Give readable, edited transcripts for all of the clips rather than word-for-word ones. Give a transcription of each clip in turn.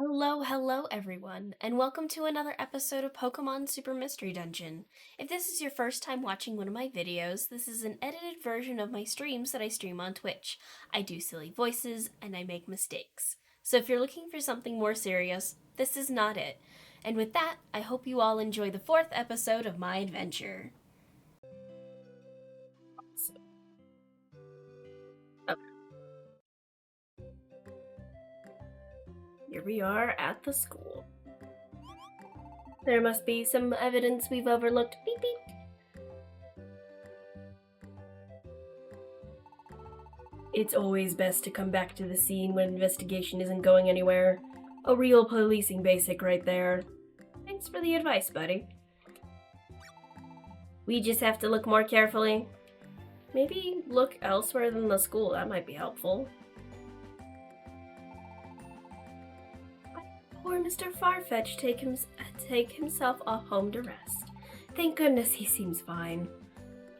Hello everyone, and welcome to another episode of Pokémon Super Mystery Dungeon. If this is your first time watching one of my videos, this is an edited version of my streams that I stream on Twitch. I do silly voices, and I make mistakes. So if you're looking for something more serious, this is not it. And with that, I hope you all enjoy the 4th episode of my adventure. Here we are at the school. There must be some evidence we've overlooked. Beep beep. It's always best to come back to the scene when investigation isn't going anywhere. A real policing basic right there. Thanks for the advice, buddy. We just have to look more carefully. Maybe look elsewhere than the school, that might be helpful. Poor Mr. Farfetch take himself off home to rest. Thank goodness he seems fine.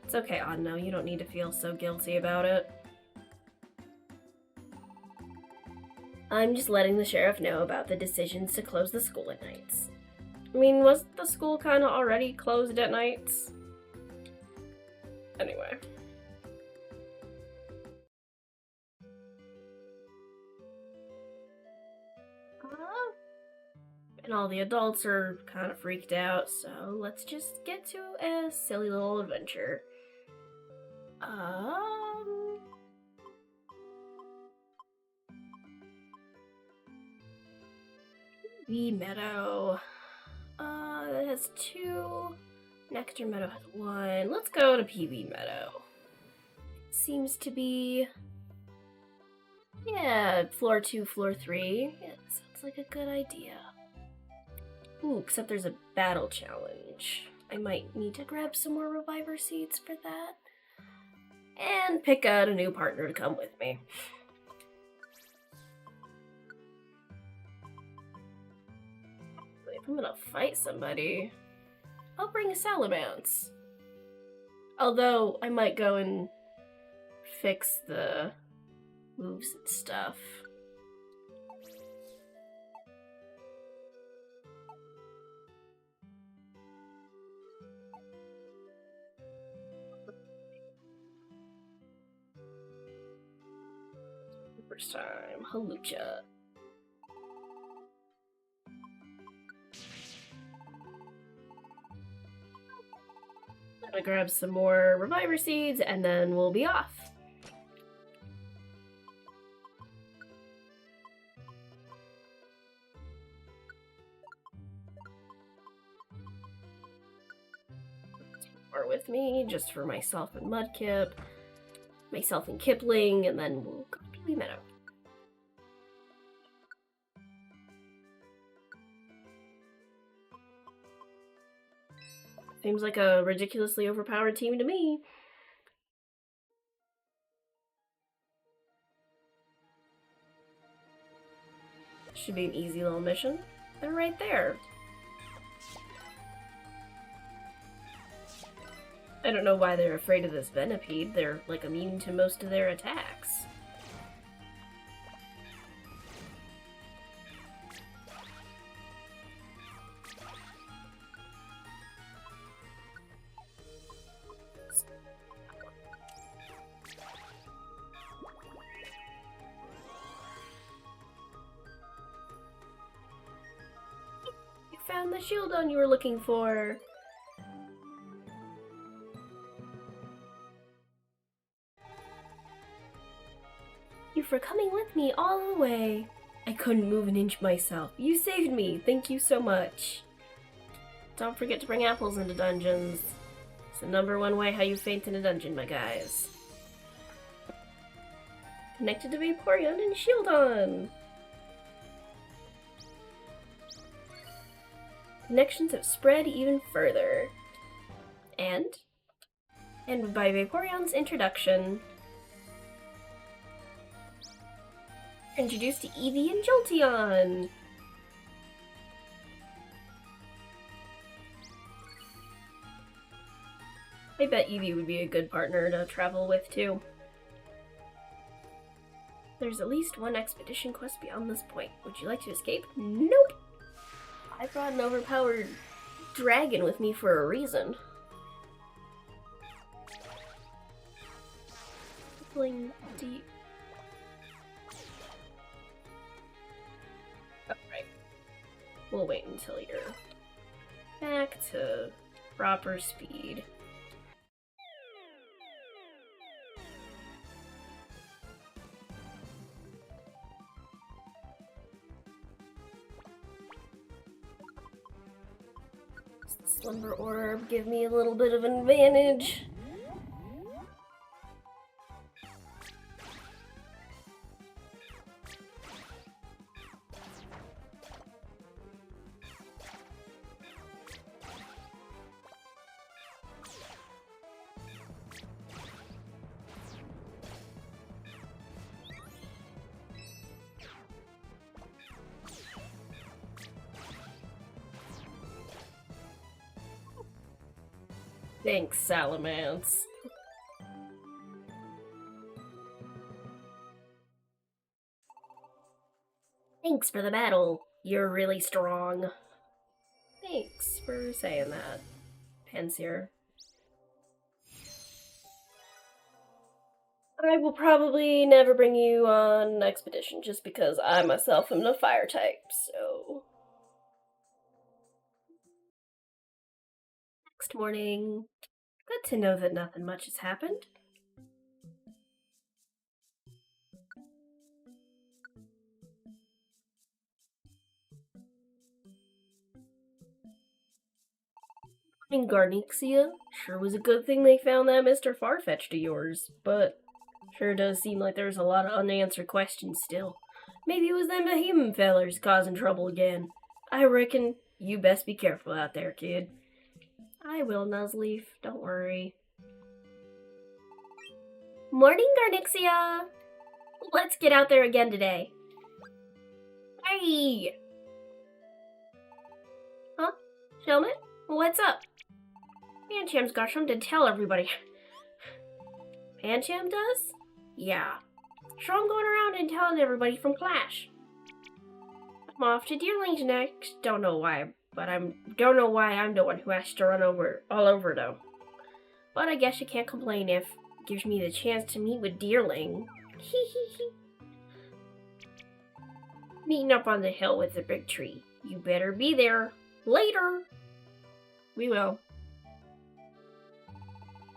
It's okay, Anno, you don't need to feel so guilty about it. I'm just letting the sheriff know about the decisions to close the school at nights. I mean, was the school kinda already closed at nights? Anyway. And all the adults are kind of freaked out, so let's just get to a silly little adventure. PV Meadow. It has 2. Nectar Meadow has 1. Let's go to PV Meadow. Seems to be... yeah, floor 2, floor 3. Yeah, sounds like a good idea. Ooh, except there's a battle challenge. I might need to grab some more reviver seeds for that. And pick out a new partner to come with me. If I'm gonna fight somebody, I'll bring a Salamence. Although, I might go and fix the moves and stuff. First time, Halucha. I'm gonna grab some more reviver seeds and then we'll be off. Or with me, just for myself and Mudkip, myself and Kipling, and then we'll go to PV Meadow. Seems like a ridiculously overpowered team to me. Should be an easy little mission. They're right there. I don't know why they're afraid of this Venipede. They're, like, immune to most of their attacks. You found the Shieldon you were looking for. You for coming with me all the way. I couldn't move an inch myself. You saved me. Thank you so much. Don't forget to bring apples into dungeons. It's the #1 way how you faint in a dungeon, my guys. Connected to Vaporeon and Shieldon. Connections have spread even further. And by Vaporeon's introduction, introduced to Eevee and Jolteon. I bet Eevee would be a good partner to travel with too. There's at least one expedition quest beyond this point. Would you like to escape? Nope! I brought an overpowered dragon with me for a reason. Pulling deep. Alright. We'll wait until you're back to proper speed. Slumber Orb, give me a little bit of an advantage. Thanks, Salamence. Thanks for the battle. You're really strong. Thanks for saying that, Panseer. I will probably never bring you on an expedition just because I myself am a fire type, so... Next morning. Good to know that nothing much has happened. In Garnixia, sure was a good thing they found that Mr. Farfetch'd of yours, but sure does seem like there's a lot of unanswered questions still. Maybe it was them Bohemian fellers causing trouble again. I reckon you best be careful out there, kid. I will, Nuzleaf. Don't worry. Morning, Garnixia! Let's get out there again today. Hey! Huh? Shellman? What's up? Pancham's got something to tell everybody. Pancham does? Yeah. Sure, I'm going around and telling everybody from Clash. I'm off to Deerlings next. Don't know why I'm the one who has to run all over though. But I guess you can't complain if it gives me the chance to meet with Deerling. Meeting up on the hill with the big tree. You better be there. Later. We will.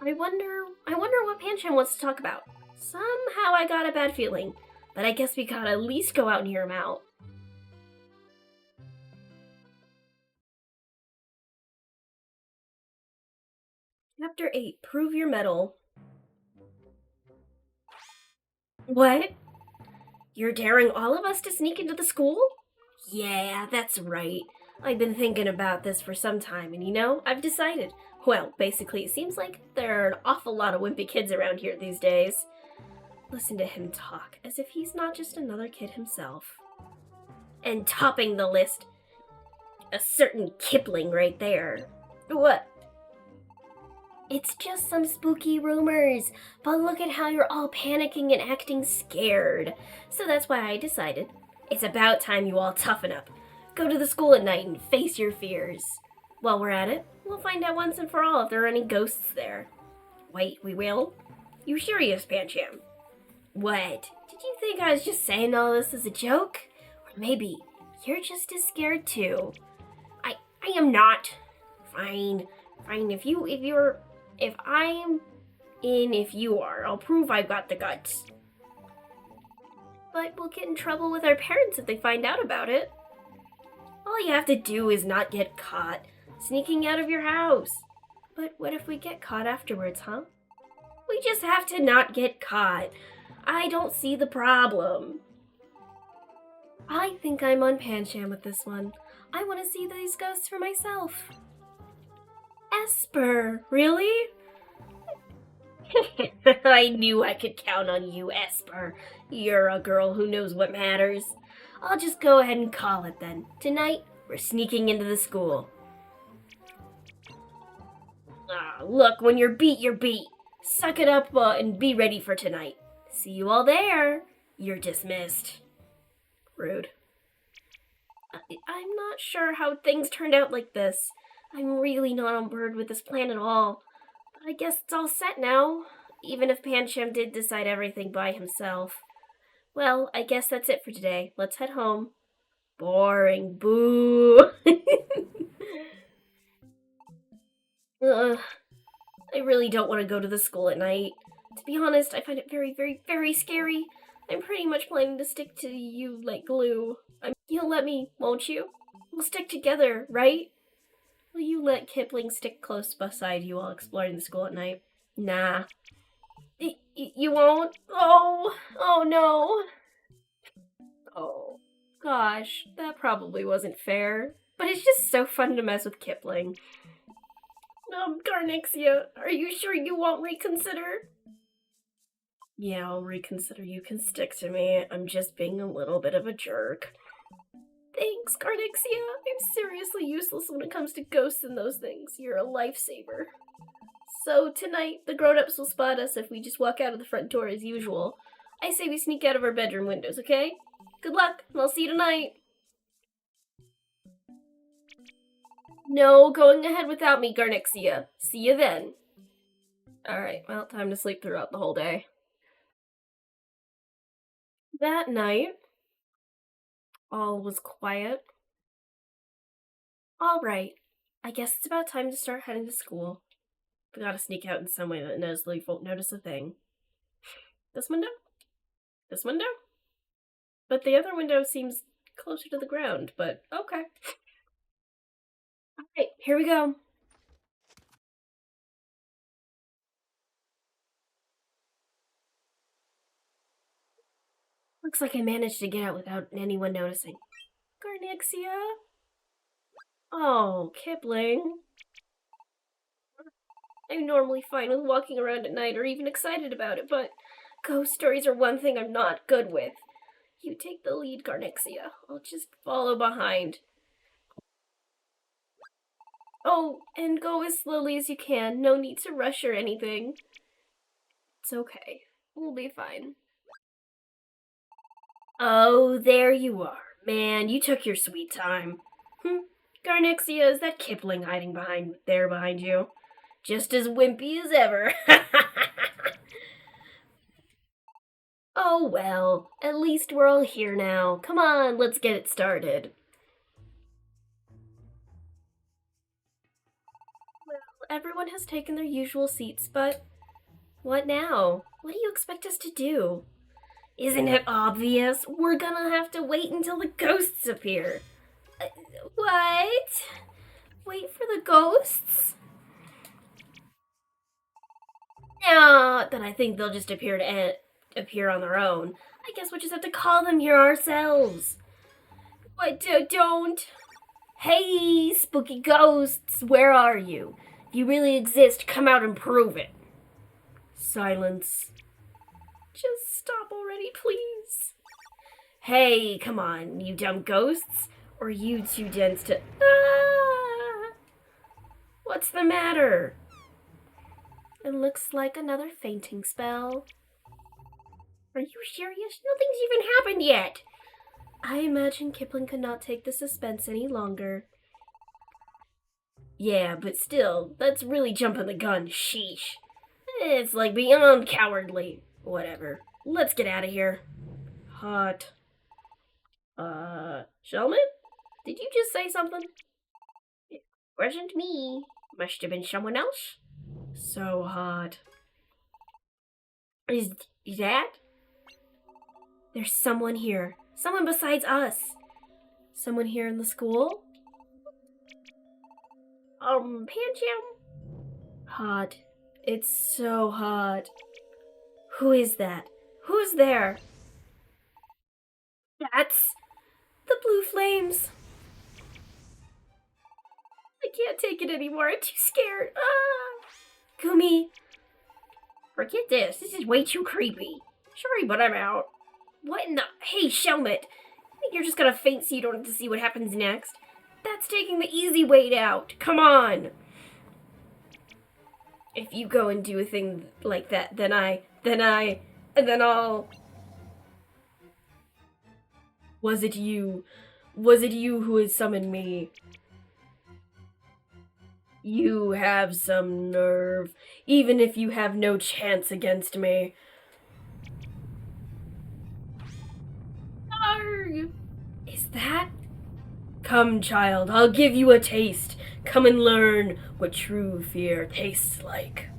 I wonder what Pancham wants to talk about. Somehow I got a bad feeling, but I guess we gotta at least go out and hear him out. Chapter 8, Prove Your Mettle. What? You're daring all of us to sneak into the school? Yeah, that's right. I've been thinking about this for some time, and you know, I've decided. Well, basically, it seems like there are an awful lot of wimpy kids around here these days. Listen to him talk, as if he's not just another kid himself. And topping the list, a certain Kipling right there. What? It's just some spooky rumors, but look at how you're all panicking and acting scared. So that's why I decided it's about time you all toughen up. Go to the school at night and face your fears. While we're at it, we'll find out once and for all if there are any ghosts there. Wait, we will? You serious, Pancham? What? Did you think I was just saying all this as a joke? Or maybe you're just as scared too. I am not. Fine. If you are, I'll prove I've got the guts. But we'll get in trouble with our parents if they find out about it. All you have to do is not get caught sneaking out of your house. But what if we get caught afterwards, huh? We just have to not get caught. I don't see the problem. I think I'm on Pancham with this one. I want to see these ghosts for myself. Esper, really? I knew I could count on you, Esper. You're a girl who knows what matters. I'll just go ahead and call it then. Tonight, we're sneaking into the school. Look, when you're beat, you're beat. Suck it up and be ready for tonight. See you all there. You're dismissed. Rude. I'm not sure how things turned out like this. I'm really not on board with this plan at all. But I guess it's all set now, even if Pancham did decide everything by himself. Well, I guess that's it for today. Let's head home. Boring. Boo. Ugh. I really don't want to go to the school at night. To be honest, I find it very, very, very scary. I'm pretty much planning to stick to you like glue. You'll let me, won't you? We'll stick together, right? Will you let Kipling stick close beside you while exploring the school at night? Nah. You won't? Oh no. Oh, gosh, that probably wasn't fair. But it's just so fun to mess with Kipling. Garnixia, are you sure you won't reconsider? Yeah, I'll reconsider. You can stick to me. I'm just being a little bit of a jerk. Thanks, Garnixia. I'm seriously useless when it comes to ghosts and those things. You're a lifesaver. So tonight, the grown-ups will spot us if we just walk out of the front door as usual. I say we sneak out of our bedroom windows, okay? Good luck, and I'll see you tonight. No going ahead without me, Garnixia. See you then. Alright, well, time to sleep throughout the whole day. That night, all was quiet. Alright, I guess it's about time to start heading to school. We gotta sneak out in some way that Nestle won't notice a thing. This window? This window? But the other window seems closer to the ground, but okay. Alright, here we go. Looks like I managed to get out without anyone noticing. Garnixia? Oh, Kipling. I'm normally fine with walking around at night or even excited about it, but ghost stories are one thing I'm not good with. You take the lead, Garnixia. I'll just follow behind. Oh, and go as slowly as you can. No need to rush or anything. It's okay. We'll be fine. Oh, there you are. Man, you took your sweet time. Garnixia, is that Kipling hiding behind you? Just as wimpy as ever. Oh well, at least we're all here now. Come on, let's get it started. Well, everyone has taken their usual seats, but what now? What do you expect us to do? Isn't it obvious? We're gonna have to wait until the ghosts appear. What? Wait for the ghosts? Yeah, then I think they'll just appear on their own. I guess we'll just have to call them here ourselves. What? Don't. Hey, spooky ghosts, where are you? If you really exist, come out and prove it. Silence. Just stop already, please. Hey, come on, you dumb ghosts. Or you too dense to... Ah! What's the matter? It looks like another fainting spell. Are you serious? Nothing's even happened yet. I imagine Kipling could not take the suspense any longer. Yeah, but still, that's really jumping the gun. Sheesh. It's like beyond cowardly. Whatever. Let's get out of here. Hot. Shelman? Did you just say something? It wasn't me. Must have been someone else. So hot. Is that? There's someone here. Someone besides us. Someone here in the school? Pancham? Hot. It's so hot. Who is that? Who's there? That's the blue flames. I can't take it anymore. I'm too scared. Ah! Kumi. Forget this. This is way too creepy. Sorry, but I'm out. What in the... Hey, Shelmet. I think you're just gonna faint so you don't have to see what happens next. That's taking the easy way out. Come on. If you go and do a thing like that, then I'll... Was it you? Was it you who has summoned me? You have some nerve, even if you have no chance against me. Arg! Is that? Come, child, I'll give you a taste. Come and learn what true fear tastes like.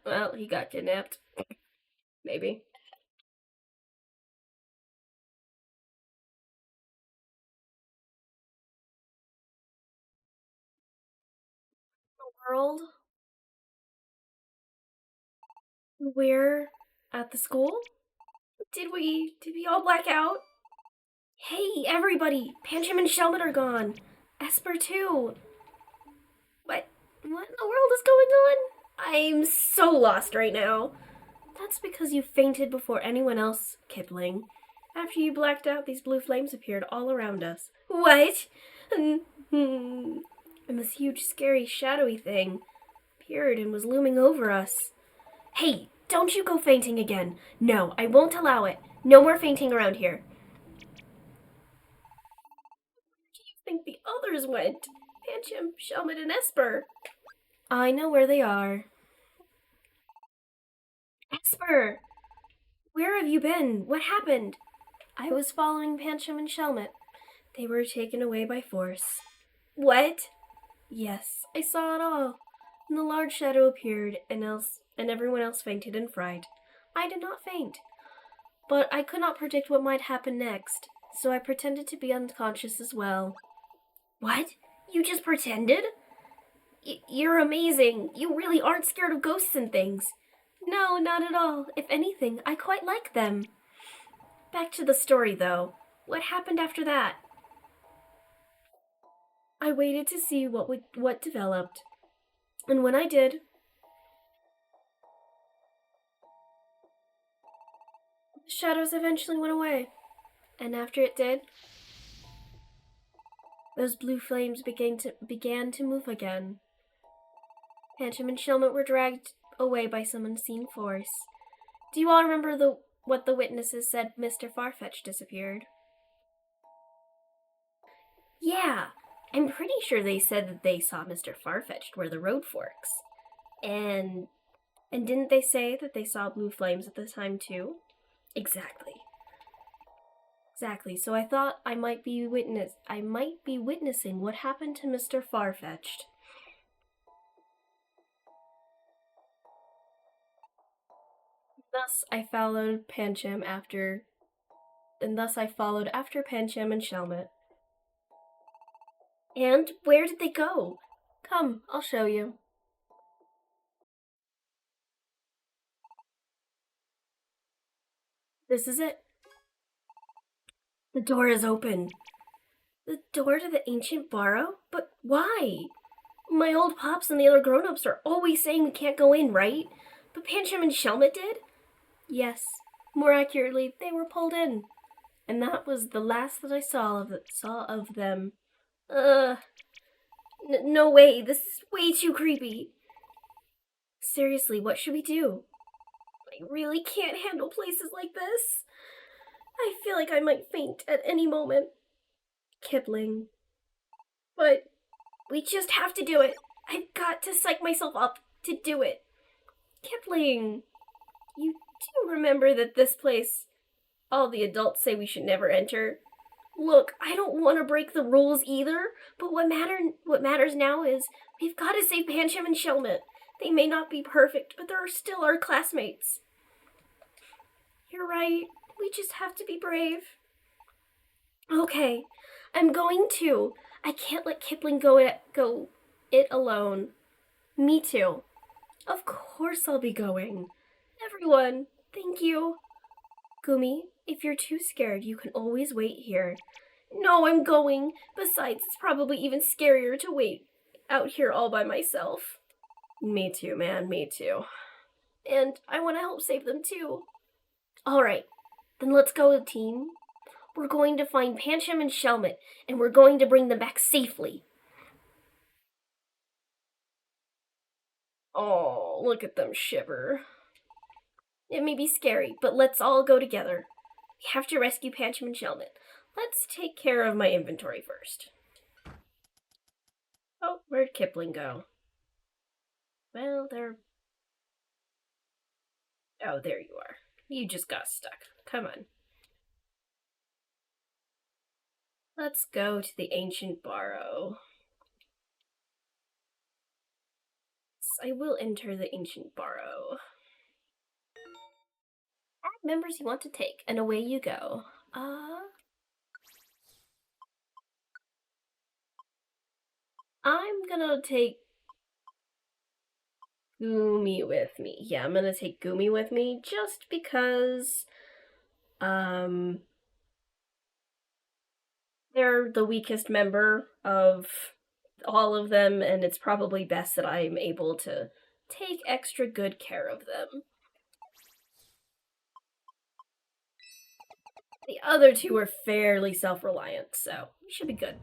Well, he got kidnapped. Maybe. World? We're at the school? Did we all black out? Hey, everybody! Pancham and Shelmet are gone. Esper too. What in the world is going on? I'm so lost right now. That's because you fainted before anyone else, Kipling. After you blacked out, these blue flames appeared all around us. What? And this huge, scary, shadowy thing appeared and was looming over us. Hey, don't you go fainting again. No, I won't allow it. No more fainting around here. Where do you think the others went? Pancham, Shelmet, and Esper. I know where they are. Esper! Where have you been? What happened? I was following Pancham and Shelmet. They were taken away by force. What? Yes, I saw it all. And the large shadow appeared, and everyone else fainted in fright. I did not faint, but I could not predict what might happen next, so I pretended to be unconscious as well. What? You just pretended? You're amazing. You really aren't scared of ghosts and things. No, not at all. If anything, I quite like them. Back to the story, though. What happened after that? I waited to see what developed. And when I did, the shadows eventually went away. And after it did, those blue flames began to move again. Pancham and Shelmet were dragged away by some unseen force. Do you all remember what the witnesses said Mr. Farfetch disappeared? Yeah, I'm pretty sure they said that they saw Mr. Farfetch where the road forks. And didn't they say that they saw blue flames at the time too? Exactly. So I thought I might be witnessing what happened to Mr. Farfetched. Thus I followed Pancham after Pancham and Shelmet. And where did they go? Come, I'll show you. This is it. The door is open. The door to the ancient barrow? But why? My old pops and the other grown-ups are always saying we can't go in, right? But Pancham and Shelmet did? Yes. More accurately, they were pulled in. And that was the last that I saw of them. No way. This is way too creepy. Seriously, what should we do? I really can't handle places like this. I feel like I might faint at any moment. Kipling. But we just have to do it. I've got to psych myself up to do it. Kipling, you do remember that this place, all the adults say we should never enter? Look, I don't want to break the rules either, but what matters now is we've got to save Pancham and Shelmet. They may not be perfect, but they're still our classmates. You're right. We just have to be brave. Okay, I'm going to. I can't let Kipling go it alone. Me too. Of course I'll be going. Everyone, thank you. Gumi, if you're too scared, you can always wait here. No, I'm going. Besides, it's probably even scarier to wait out here all by myself. Me too, man, me too. And I want to help save them too. All right, then let's go, team. We're going to find Pancham and Shelmet, and we're going to bring them back safely. Oh, look at them shiver. It may be scary, but let's all go together. We have to rescue Pancham and Shelmet. Let's take care of my inventory first. Oh, where'd Kipling go? Well, Oh, there you are. You just got stuck. Come on. Let's go to the Ancient Barrow. I will enter the Ancient Barrow. Add members you want to take, and away you go. I'm gonna take Gumi with me. Yeah, I'm gonna take Gumi with me just because, they're the weakest member of all of them, and it's probably best that I'm able to take extra good care of them. The other two are fairly self-reliant, so we should be good.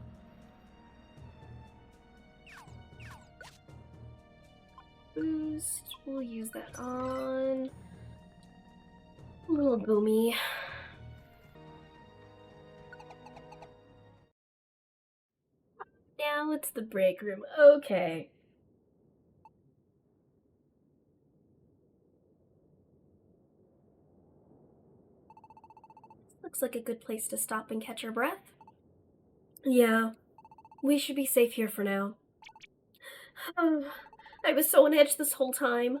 Boost, we'll use that on little Gumi. Now it's the break room. Okay. Looks like a good place to stop and catch our breath. Yeah, we should be safe here for now. I was so on edge this whole time.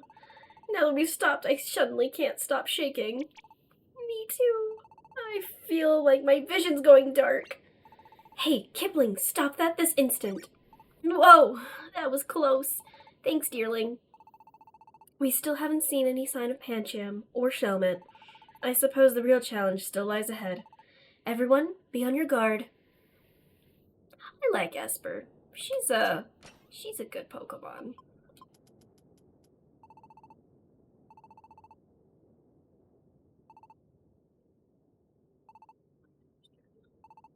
Now that we've stopped, I suddenly can't stop shaking. Me too. I feel like my vision's going dark. Hey, Kipling, stop that this instant. Whoa, that was close. Thanks, dearling. We still haven't seen any sign of Pancham or Shelmet. I suppose the real challenge still lies ahead. Everyone, be on your guard. I like Esper. She's a good Pokemon.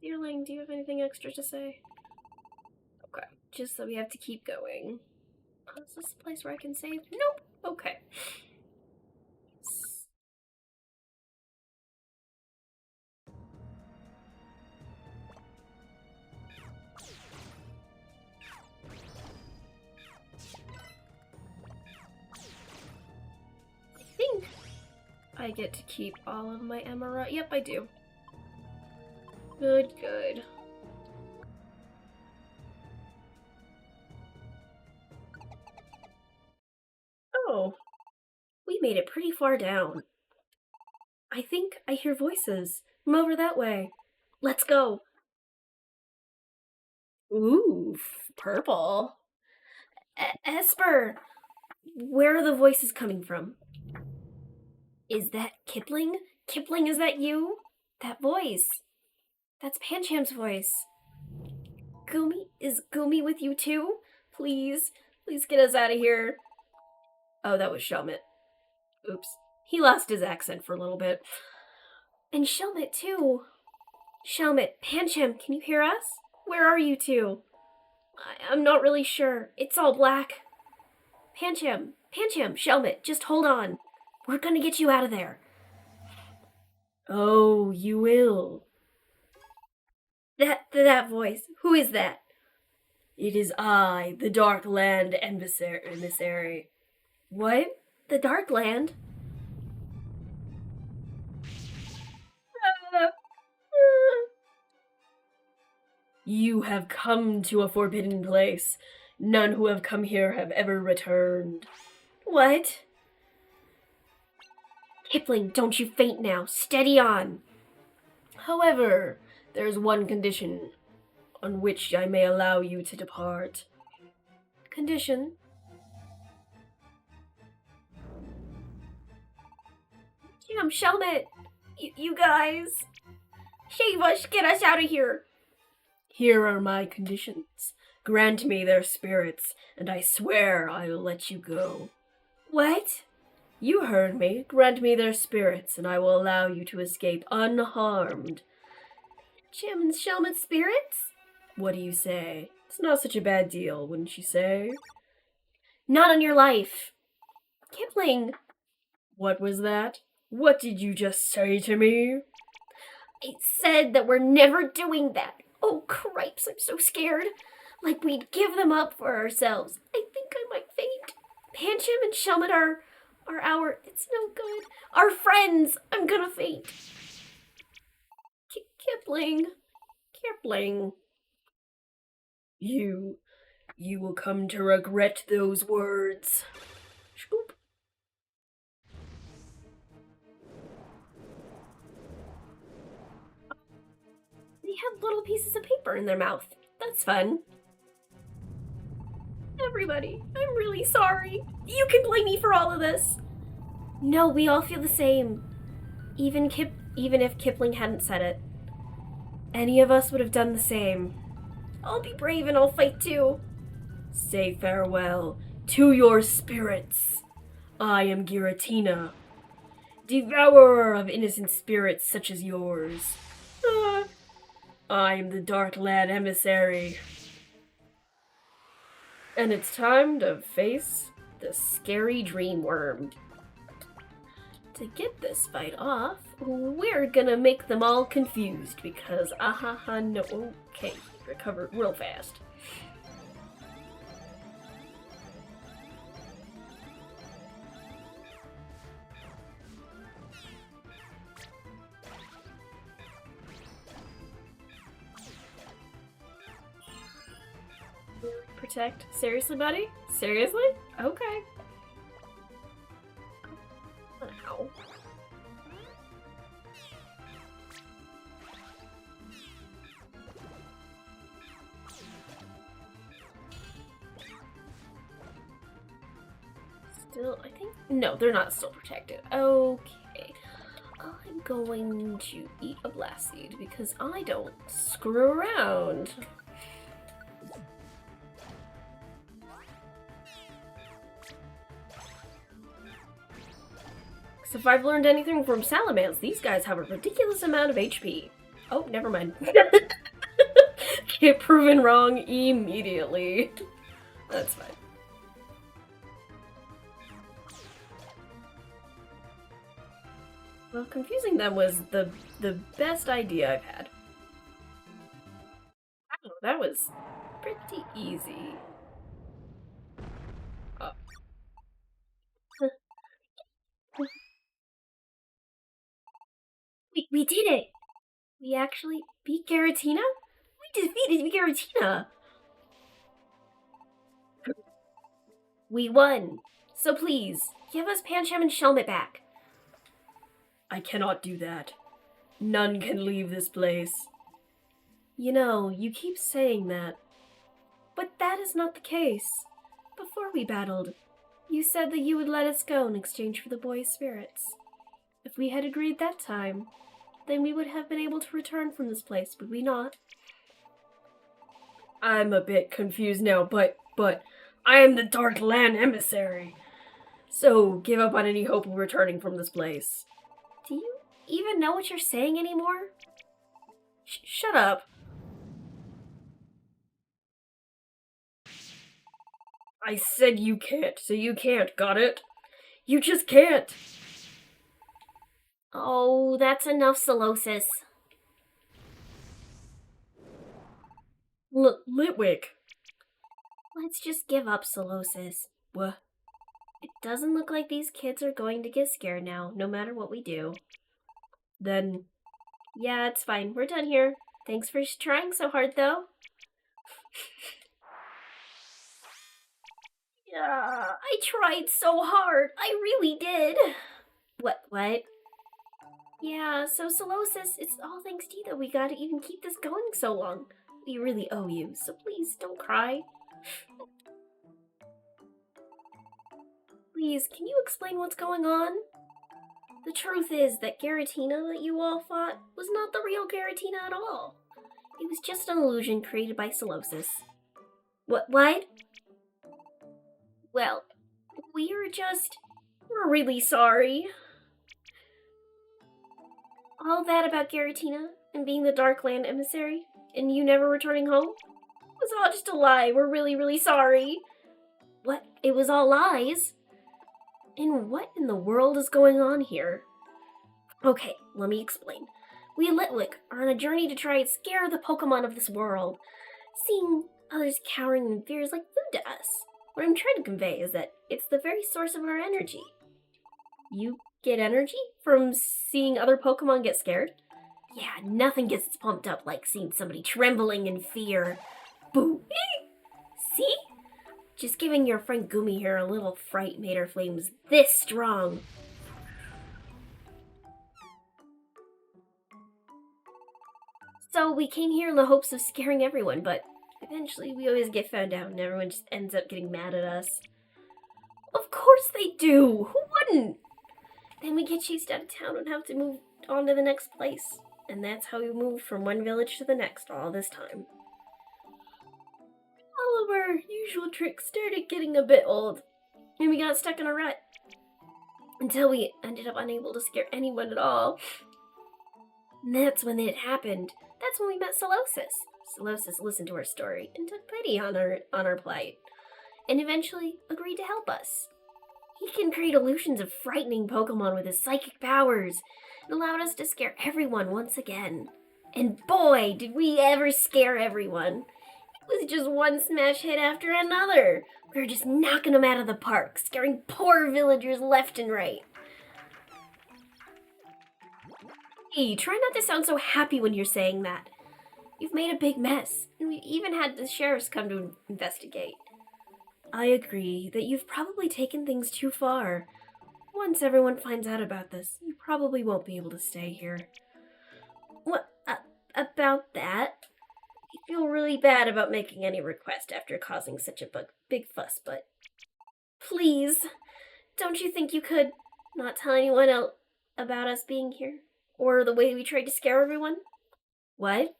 Dearling, do you have anything extra to say? Okay, just that we have to keep going. Is this a place where I can save? Nope. Okay. I think I get to keep all of my emerald. Yep, I do. Good, good. Oh, we made it pretty far down. I think I hear voices from over that way. Let's go. Ooh, purple. Esper, where are the voices coming from? Is that Kipling? Kipling, is that you? That voice. That's Pancham's voice. Gumi, is Gumi with you too? Please, please get us out of here. Oh, that was Shelmet. Oops. He lost his accent for a little bit. And Shelmet too. Shelmet, Pancham, can you hear us? Where are you two? I'm not really sure. It's all black. Pancham, Shelmet, just hold on. We're gonna get you out of there. Oh, you will. That voice. Who is that? It is I, the Dark Land emissary. What? The Dark Land? You have come to a forbidden place. None who have come here have ever returned. What? Kipling, don't you faint now. Steady on. However, there's one condition on which I may allow you to depart. Condition? Damn, Shelmet! You guys! Shave us! Get us out of here! Here are my conditions. Grant me their spirits, and I swear I will let you go. What? You heard me. Grant me their spirits, and I will allow you to escape unharmed. Jim and Shelmet's spirits? What do you say? It's not such a bad deal, wouldn't you say? Not on your life. Kipling! What was that? What did you just say to me? I said that we're never doing that. Oh, cripes, I'm so scared. Like we'd give them up for ourselves. I think I might faint. Pancham and Shelmet are our... It's no good. Our friends! I'm gonna faint. Kipling. You will come to regret those words. Shoop. They have little pieces of paper in their mouth. That's fun. Everybody, I'm really sorry. You can blame me for all of this. No, we all feel the same. Even if Kipling hadn't said it. Any of us would have done the same. I'll be brave and I'll fight too. Say farewell to your spirits. I am Giratina, devourer of innocent spirits such as yours. I am the Dark Land Emissary. And it's time to face the scary dream worm. To get this fight off, we're gonna make them all confused because no. Okay, recovered real fast. Protect? Seriously, buddy? Seriously? Okay. Ow. Still, I think... No, they're not still protected. Okay. I'm going to eat a blast seed because I don't screw around. If I've learned anything from Salamence, these guys have a ridiculous amount of HP. Oh, never mind. Get proven wrong immediately. That's fine. Well, confusing them was the best idea I've had. Oh, that was pretty easy. Oh. We did it! We actually beat Giratina? We defeated Giratina! We won! So please, give us Pancham and Shelmet back. I cannot do that. None can leave this place. You know, you keep saying that. But that is not the case. Before we battled, you said that you would let us go in exchange for the boy's spirits. If we had agreed that time, then we would have been able to return from this place, would we not? I'm a bit confused now, but I am the Dark Land Emissary. So give up on any hope of returning from this place. Do you even know what you're saying anymore? Shut up. I said you can't, so you can't, got it? You just can't. Oh, that's enough, Solosis. Litwick. Let's just give up, Solosis. What? It doesn't look like these kids are going to get scared now, no matter what we do. Then... Yeah, it's fine. We're done here. Thanks for trying so hard, though. Yeah, I tried so hard. I really did. What? Yeah, so Solosis, it's all thanks to you that we got to even keep this going so long. We really owe you, so please don't cry. Please, can you explain what's going on? The truth is that Giratina that you all fought was not the real Giratina at all. It was just an illusion created by Solosis. What? Well, we're really sorry. All that about Giratina and being the Dark Land Emissary and you never returning home was all just a lie. We're really, really sorry. What? It was all lies? And what in the world is going on here? Okay, let me explain. We Litwick are on a journey to try and scare the Pokemon of this world. Seeing others cowering in fear is like food to us. What I'm trying to convey is that it's the very source of our energy. You get energy from seeing other Pokemon get scared? Yeah, nothing gets us pumped up like seeing somebody trembling in fear. Boo! See? Just giving your friend Gumi here a little fright made her flames this strong. So we came here in the hopes of scaring everyone, but eventually we always get found out and everyone just ends up getting mad at us. Of course they do! Who wouldn't? Then we get chased out of town and have to move on to the next place. And that's how we moved from one village to the next all this time. All of our usual tricks started getting a bit old, and we got stuck in a rut. Until we ended up unable to scare anyone at all. And that's when it happened. That's when we met Solosis. Solosis listened to our story and took pity on our plight, and eventually agreed to help us. He can create illusions of frightening Pokemon with his psychic powers, and allowed us to scare everyone once again. And boy, did we ever scare everyone! It was just one smash hit after another. We were just knocking them out of the park, scaring poor villagers left and right. Hey, try not to sound so happy when you're saying that. You've made a big mess, and we've even had the sheriffs come to investigate. I agree that you've probably taken things too far. Once everyone finds out about this, you probably won't be able to stay here. What about that? I feel really bad about making any request after causing such a big fuss, but please, don't you think you could not tell anyone else about us being here? Or the way we tried to scare everyone? What?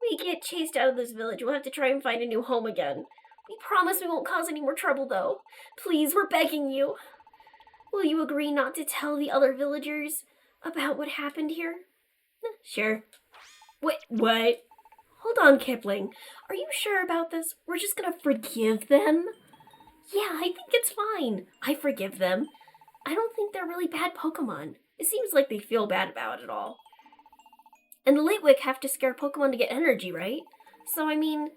We get chased out of this village. We'll have to try and find a new home again. We promise we won't cause any more trouble, though. Please, we're begging you. Will you agree not to tell the other villagers about what happened here? Sure. Wait, what? Hold on, Kipling. Are you sure about this? We're just gonna forgive them? Yeah, I think it's fine. I forgive them. I don't think they're really bad Pokemon. It seems like they feel bad about it all. And the Litwick have to scare Pokemon to get energy, right? So, I mean,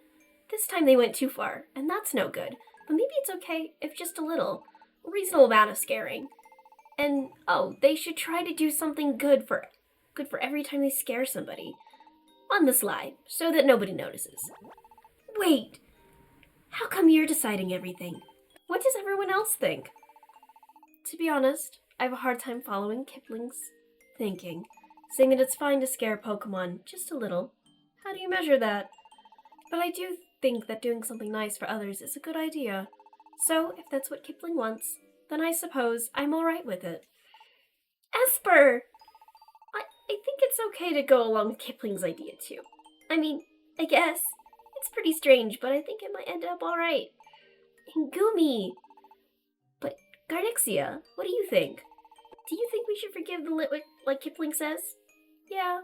this time they went too far, and that's no good. But maybe it's okay if just a little. A reasonable amount of scaring. And, oh, they should try to do something good for every time they scare somebody. On the sly, so that nobody notices. Wait! How come you're deciding everything? What does everyone else think? To be honest, I have a hard time following Kipling's thinking, saying that it's fine to scare Pokemon just a little. How do you measure that? But I do think that doing something nice for others is a good idea. So, if that's what Kipling wants, then I suppose I'm alright with it. Esper! I think it's okay to go along with Kipling's idea too. I mean, I guess. It's pretty strange, but I think it might end up alright. And Gumi! But Garnixia, what do you think? Do you think we should forgive the Litwick like Kipling says? Yeah,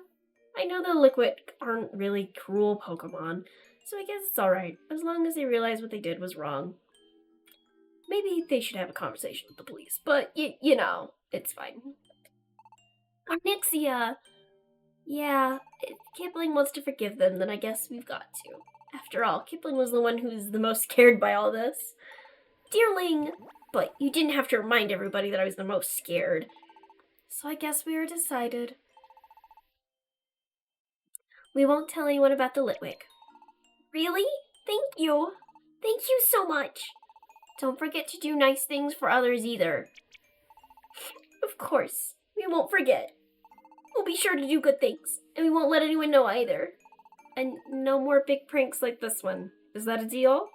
I know the Litwick aren't really cruel Pokemon, so I guess it's alright, as long as they realize what they did was wrong. Maybe they should have a conversation with the police, but you know, it's fine. Garnixia! Yeah, if Kipling wants to forgive them, then I guess we've got to. After all, Kipling was the one who's the most scared by all this. Dearling! But you didn't have to remind everybody that I was the most scared. So I guess we are decided. We won't tell anyone about the Litwick. Really? Thank you. Thank you so much. Don't forget to do nice things for others either. Of course, we won't forget. We'll be sure to do good things, and we won't let anyone know either. And no more big pranks like this one. Is that a deal?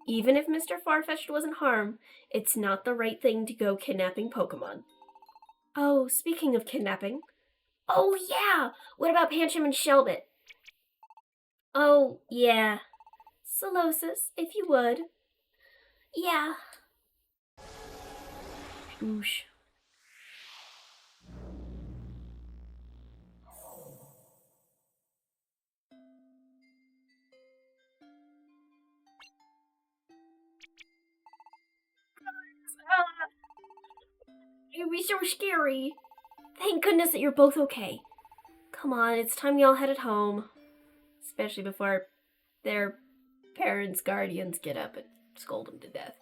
Even if Mr. Farfetch'd wasn't harmed, it's not the right thing to go kidnapping Pokemon. Oh, speaking of kidnapping. Oh, yeah! What about Pancham and Shelbit? Oh, yeah. Solosis, if you would. Yeah. Oosh. so scary. Thank goodness that you're both okay. Come on, it's time y'all headed home. Especially before their parents' guardians get up and scold them to death.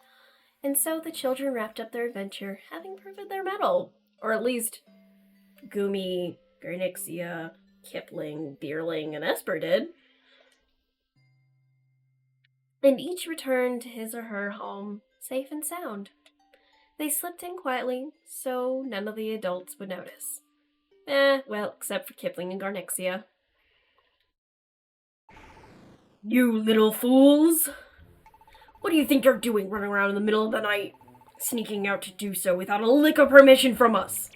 And so the children wrapped up their adventure, having proven their mettle. Or at least Gumi, Garnixia, Kipling, Deerling, and Esper did. And each returned to his or her home, safe and sound. They slipped in quietly, so none of the adults would notice. Well, except for Kipling and Garnixia. You little fools! What do you think you're doing running around in the middle of the night? Sneaking out to do so without a lick of permission from us?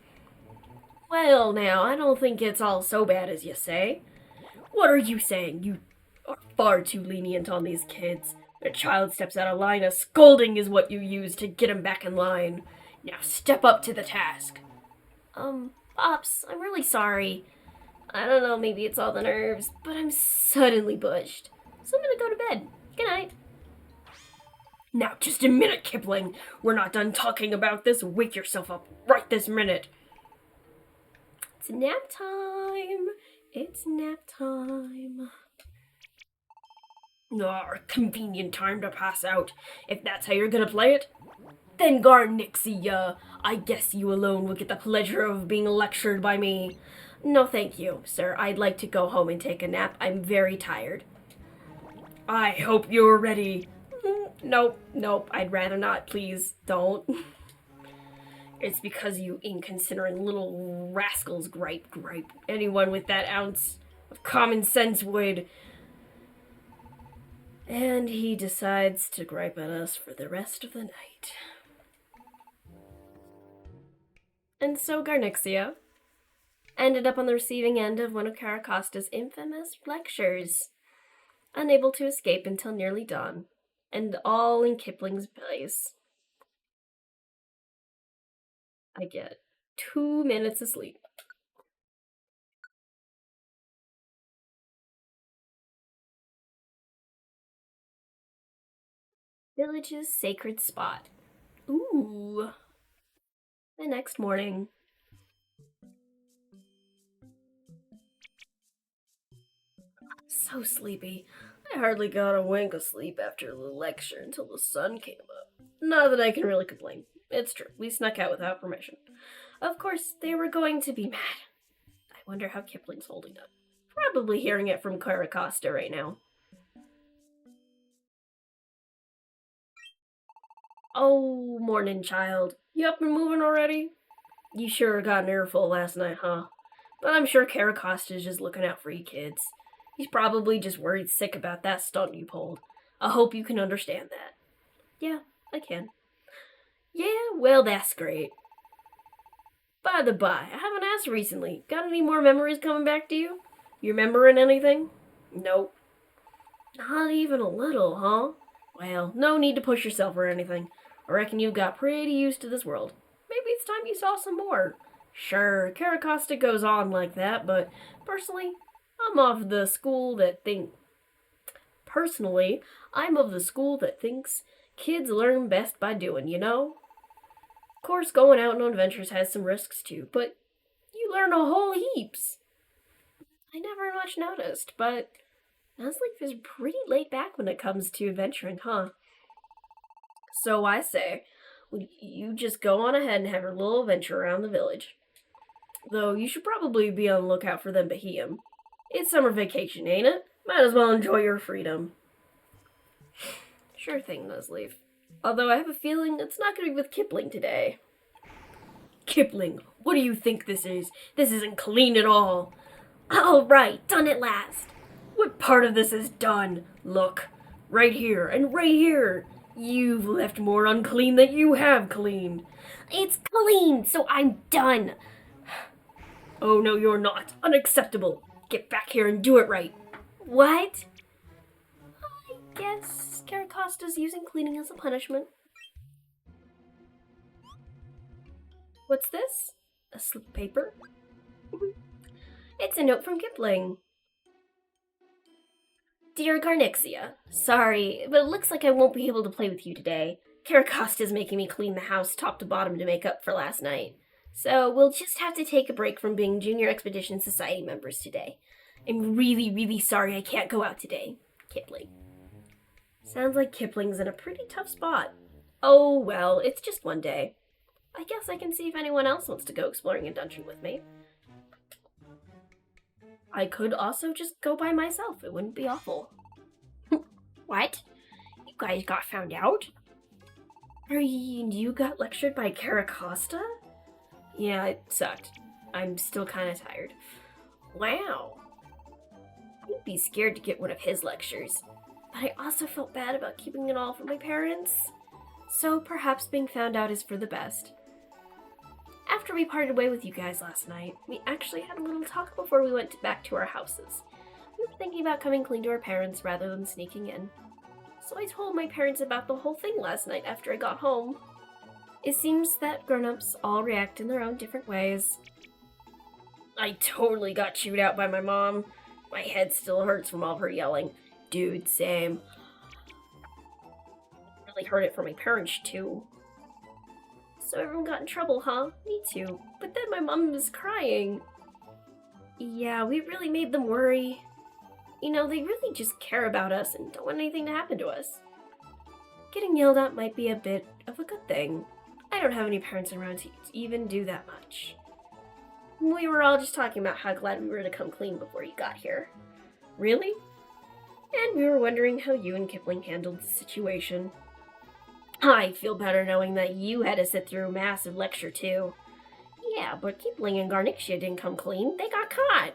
Well, now, I don't think it's all so bad as you say. What are you saying? You are far too lenient on these kids. If a child steps out of line, a scolding is what you use to get him back in line. Now step up to the task. Pops, I'm really sorry. I don't know, maybe it's all the nerves, but I'm suddenly bushed. So I'm gonna go to bed. Good night. Now, just a minute, Kipling. We're not done talking about this. Wake yourself up right this minute. It's nap time. It's nap time. Convenient time to pass out. If that's how you're gonna play it, then Garnixia, I guess you alone will get the pleasure of being lectured by me. No, thank you, sir. I'd like to go home and take a nap. I'm very tired. I hope you're ready. Nope, I'd rather not. Please, don't. It's because you inconsiderate little rascals gripe. Anyone with that ounce of common sense would. And he decides to gripe at us for the rest of the night. And so Garnixia ended up on the receiving end of one of Caracosta's infamous lectures, unable to escape until nearly dawn, and all in Kipling's place. I get 2 minutes of sleep. Village's sacred spot. Ooh. The next morning. So sleepy. I hardly got a wink of sleep after the lecture until the sun came up. Not that I can really complain. It's true, we snuck out without permission. Of course, they were going to be mad. I wonder how Kipling's holding up. Probably hearing it from Caracosta right now. Oh, morning, child. You up and moving already? You sure got an earful last night, huh? But I'm sure Caracosta's just looking out for you kids. He's probably just worried sick about that stunt you pulled. I hope you can understand that. Yeah, I can. Yeah, well, that's great. By the by, I haven't asked recently. Got any more memories coming back to you? You remembering anything? Nope. Not even a little, huh? Well, no need to push yourself or anything. I reckon you got pretty used to this world. Maybe it's time you saw some more. Sure, Caracosta goes on like that, but personally, I'm of the school that thinks kids learn best by doing, you know? Of course, going out on adventures has some risks too, but you learn a whole heaps. I never much noticed, but Nuzleaf is pretty laid back when it comes to adventuring, huh? So I say, you just go on ahead and have your little adventure around the village. Though you should probably be on the lookout for them Behem. It's summer vacation, ain't it? Might as well enjoy your freedom. Sure thing, Nuzleaf. Although I have a feeling it's not going to be with Kipling today. Kipling, what do you think this is? This isn't clean at all. All right, done at last. What part of this is done? Look, right here and right here. You've left more unclean than you have cleaned. It's clean, so I'm done. Oh, no, you're not. Unacceptable. Get back here and do it right. What? I guess Caracosta's using cleaning as a punishment. What's this? A slip of paper? It's a note from Kipling. Dear Garnixia, sorry, but it looks like I won't be able to play with you today. Caracosta's making me clean the house top to bottom to make up for last night. So we'll just have to take a break from being Junior Expedition Society members today. I'm really, really sorry I can't go out today. Kipling. Sounds like Kipling's in a pretty tough spot. Oh well, it's just one day. I guess I can see if anyone else wants to go exploring a dungeon with me. I could also just go by myself. It wouldn't be awful. What? You guys got found out? You got lectured by Caracosta? Yeah, it sucked. I'm still kind of tired. Wow. I'd be scared to get one of his lectures. But I also felt bad about keeping it all from my parents. So perhaps being found out is for the best. After we parted way with you guys last night, we actually had a little talk before we went back to our houses. We were thinking about coming clean to our parents rather than sneaking in. So I told my parents about the whole thing last night after I got home. It seems that grown-ups all react in their own different ways. I totally got chewed out by my mom. My head still hurts from all of her yelling. Dude, same. Really heard it from my parents too. So everyone got in trouble, huh? Me too. But then my mom was crying. Yeah, we really made them worry. You know, they really just care about us and don't want anything to happen to us. Getting yelled at might be a bit of a good thing. I don't have any parents around to even do that much. We were all just talking about how glad we were to come clean before you got here. Really? And we were wondering how you and Kipling handled the situation. I feel better knowing that you had to sit through a massive lecture too. Yeah, but Kipling and Garnixia didn't come clean. They got caught.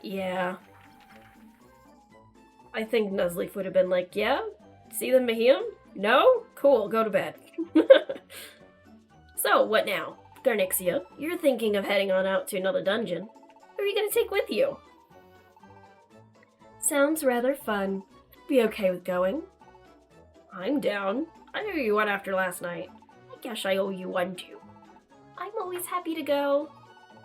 Yeah. I think Nuzleaf would have been like, yeah? See the Mahim? No? Cool, go to bed. So, what now? Garnixia, you're thinking of heading on out to another dungeon. Who are you going to take with you? Sounds rather fun. Be okay with going. I'm down. I owe you one after last night. I guess I owe you one too. I'm always happy to go.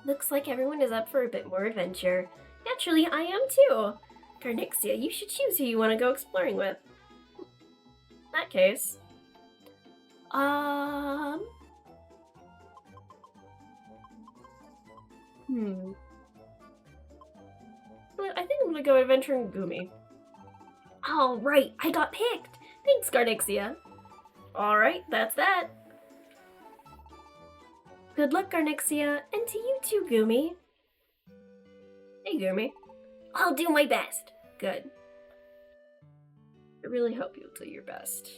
Looks like everyone is up for a bit more adventure. Naturally, I am too. Garnixia, you should choose who you want to go exploring with. In that case... But I think I'm gonna go adventuring Gumi. All right, I got picked. Thanks, Garnixia. All right, that's that. Good luck, Garnixia, and to you too, Gumi. Hey, Gumi. I'll do my best. Good. I really hope you'll do your best.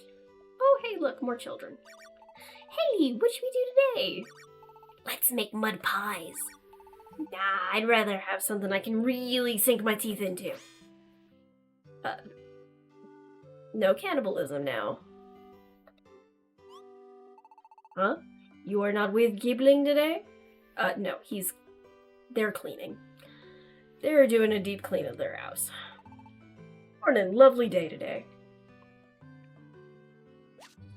Oh, hey, look, more children. Hey, what should we do today? Let's make mud pies. Nah, I'd rather have something I can really sink my teeth into. No cannibalism now. Huh? You are not with Gibbling today? No, they're cleaning. They're doing a deep clean of their house. Morning, lovely day today.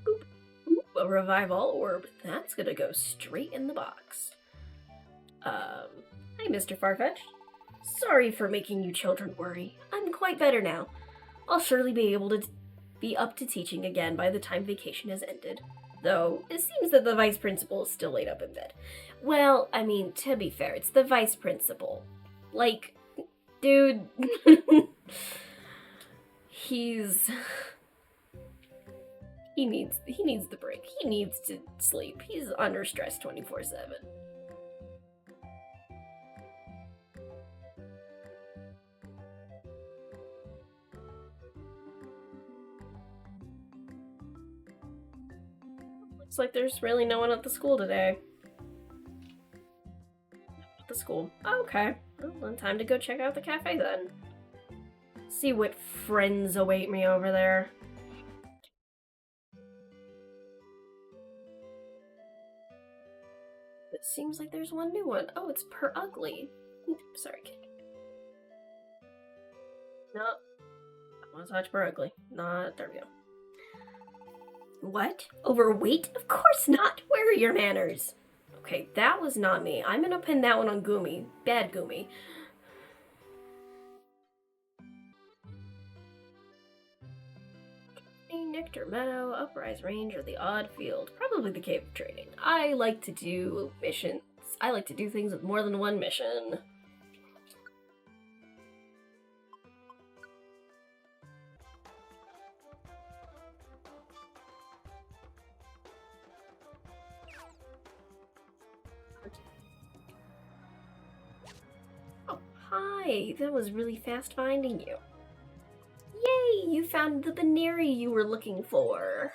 Oop. Oop, a revive all orb. That's gonna go straight in the box. Hi, Mr. Farfetch'd. Sorry for making you children worry. I'm quite better now. I'll surely be able to be up to teaching again by the time vacation has ended. Though, it seems that the vice principal is still laid up in bed. Well, I mean, to be fair, it's the vice principal. Like, dude... He needs the break. He needs to sleep. He's under stress 24/7. Looks like there's really no one at the school today. At the school. Oh, okay. Well, then time to go check out the cafe then. See what friends await me over there. It seems like there's one new one. Oh, it's Per Ugly. Sorry, kid. No. I want to touch Per Ugly. Not, there we go. What? Overweight? Of course not! Where are your manners? Okay, that was not me. I'm gonna pin that one on Gumi. Bad Gumi. Nectar Meadow, Uprise Range, or the Odd Field? Probably the Cave of Trading. I like to do missions. I like to do things with more than one mission. Oh, hi! That was really fast finding you. Yay! You found the Baneri you were looking for.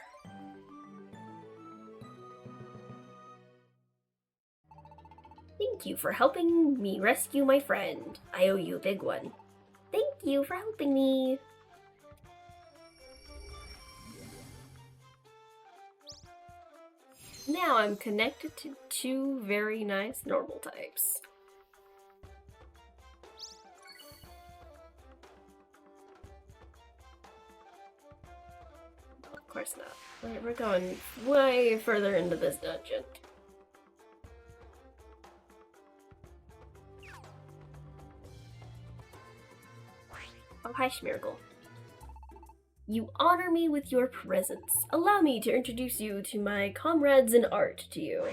Thank you for helping me rescue my friend. I owe you a big one. Thank you for helping me. Now I'm connected to two very nice normal types. Of course not. We're going way further into this dungeon. Oh, hi, Schmirgle. You honor me with your presence. Allow me to introduce you to my comrades in art to you.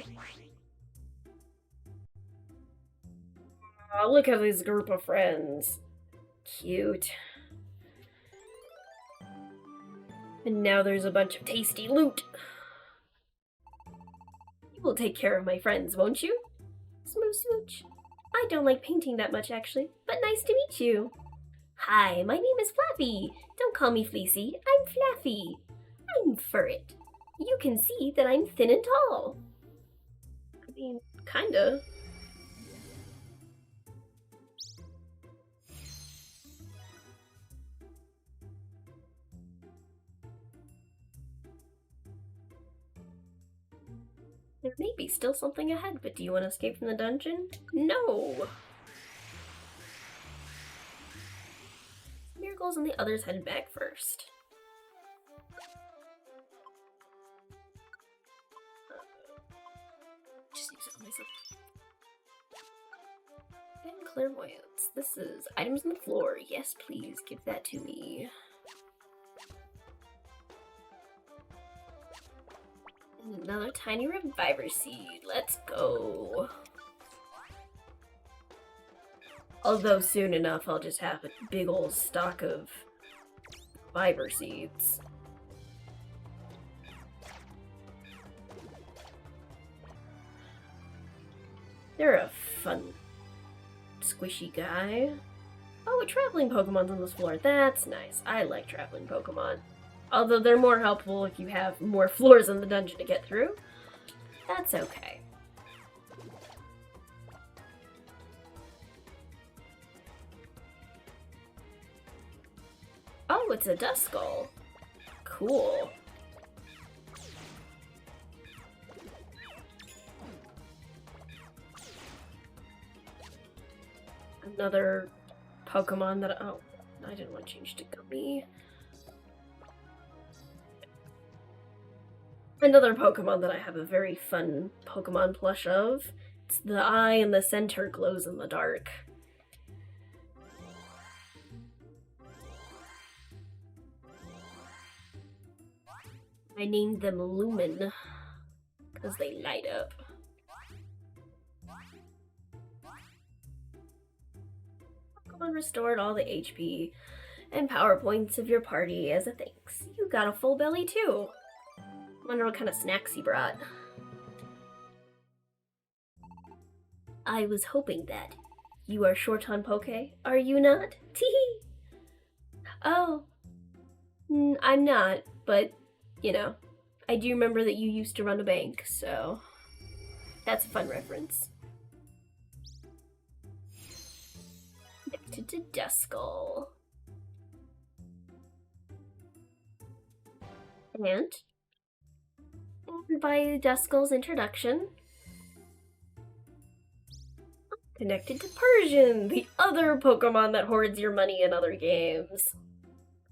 Oh, look at this group of friends. Cute. And now there's a bunch of tasty loot. You will take care of my friends, won't you? Smooch smooch. I don't like painting that much, actually, but nice to meet you. Hi, my name is Flappy. Don't call me Fleecy, I'm Flaffy. I'm Furret. You can see that I'm thin and tall. I mean, kinda. There may be still something ahead, but do you want to escape from the dungeon? No! Miracles and the others headed back first. Just use it on myself. And clairvoyance. This is items on the floor. Yes, please, give that to me. And another tiny reviver seed. Let's go. Although soon enough I'll just have a big old stock of fiber seeds. They're a fun, squishy guy. Oh, a traveling Pokemon's on this floor. That's nice. I like traveling Pokemon. Although they're more helpful if you have more floors in the dungeon to get through. That's okay. Oh, it's a Duskull. Cool. Another Pokemon that... Oh, I didn't want to change to Gummy. Another Pokemon that I have a very fun Pokemon plush of. It's the eye in the center glows in the dark. I named them Lumen, because they light up. Pokemon restored all the HP and power points of your party as a thanks. You got a full belly too. Wonder what kind of snacks he brought. I was hoping that. You are short on Poke, are you not? Teehee! Oh, I'm not, but, you know, I do remember that you used to run a bank, so that's a fun reference. Connected to Duskull. And by Duskull's introduction, connected to Persian, the other Pokemon that hoards your money in other games.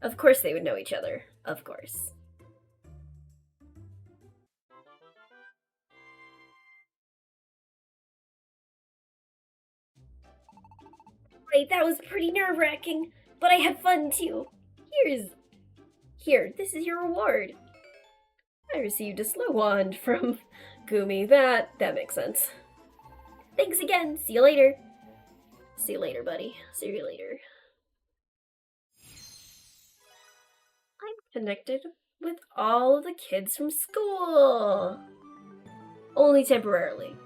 Of course they would know each other. Of course. Right, that was pretty nerve-wracking, but I had fun too. Here, this is your reward. I received a slow wand from Gumi. That makes sense. Thanks again. See you later. See you later, buddy. See you later. I'm connected with all of the kids from school. Only temporarily.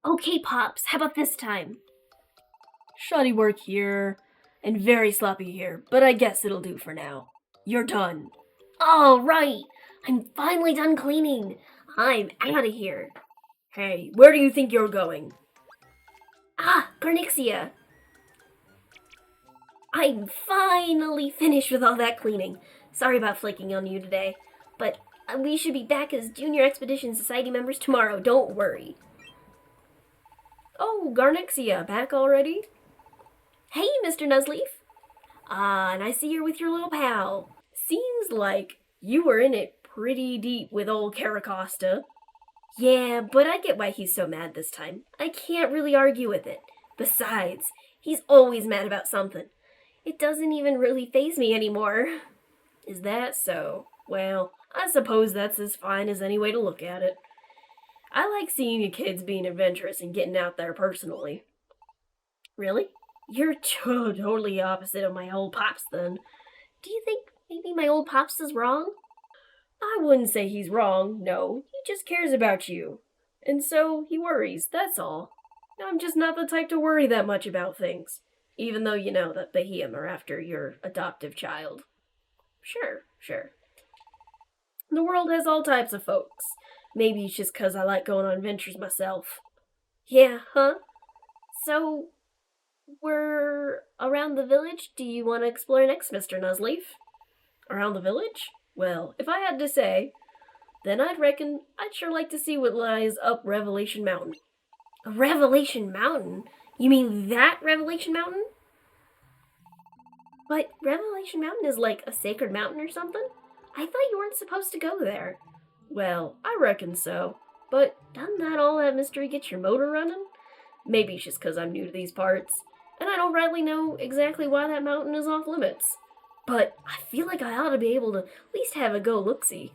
Okay, Pops, how about this time? Shoddy work here, and very sloppy here, but I guess it'll do for now. You're done. All right, I'm finally done cleaning. I'm out of here. Hey, where do you think you're going? Ah, Garnixia. I'm finally finished with all that cleaning. Sorry about flaking on you today, but we should be back as Junior Expedition Society members tomorrow, don't worry. Oh, Garnixia, back already? Hey, Mr. Nuzleaf. Ah, and I see you're with your little pal. Seems like you were in it pretty deep with old Caracosta. Yeah, but I get why he's so mad this time. I can't really argue with it. Besides, he's always mad about something. It doesn't even really faze me anymore. Is that so? Well, I suppose that's as fine as any way to look at it. I like seeing you kids being adventurous and getting out there personally. Really? You're totally opposite of my old Pops then. Do you think maybe my old Pops is wrong? I wouldn't say he's wrong, no. He just cares about you. And so he worries, that's all. I'm just not the type to worry that much about things. Even though you know that Bahiem are after your adoptive child. Sure. The world has all types of folks. Maybe it's just 'cause I like going on adventures myself. Yeah, huh? So, we're around the village? Do you want to explore next, Mr. Nuzleaf? Around the village? Well, if I had to say, then I'd reckon I'd sure like to see what lies up Revelation Mountain. Revelation Mountain? You mean that Revelation Mountain? But Revelation Mountain is like a sacred mountain or something? I thought you weren't supposed to go there. Well, I reckon so. But doesn't that all that mystery get your motor running? Maybe it's just 'cause I'm new to these parts, and I don't rightly know exactly why that mountain is off limits. But I feel like I ought to be able to at least have a go look-see.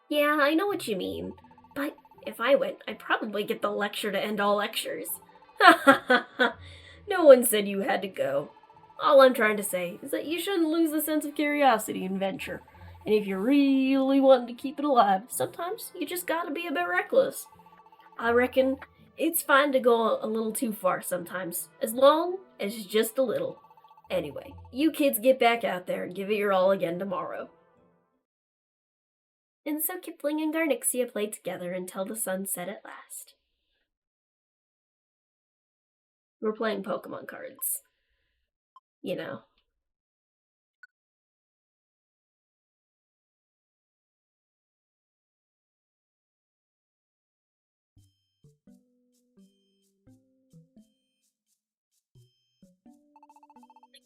Yeah, I know what you mean. But if I went, I'd probably get the lecture to end all lectures. Ha ha ha ha! No one said you had to go. All I'm trying to say is that you shouldn't lose the sense of curiosity and venture. And if you're really wanting to keep it alive, sometimes you just gotta be a bit reckless. I reckon it's fine to go a little too far sometimes, as long as it's just a little. Anyway, you kids get back out there and give it your all again tomorrow. And so Kipling and Garnixia played together until the sun set at last. We're playing Pokemon cards. You know.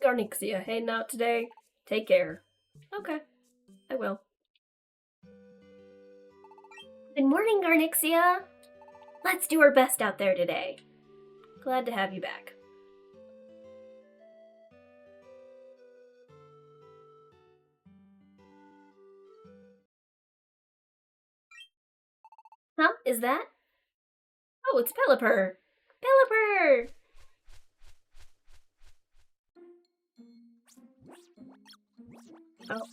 Garnixia, heading out today? Take care. Okay, I will. Good morning, Garnixia! Let's do our best out there today. Glad to have you back. Huh? Is that? Oh, it's Pelipper! Pelipper! Oh,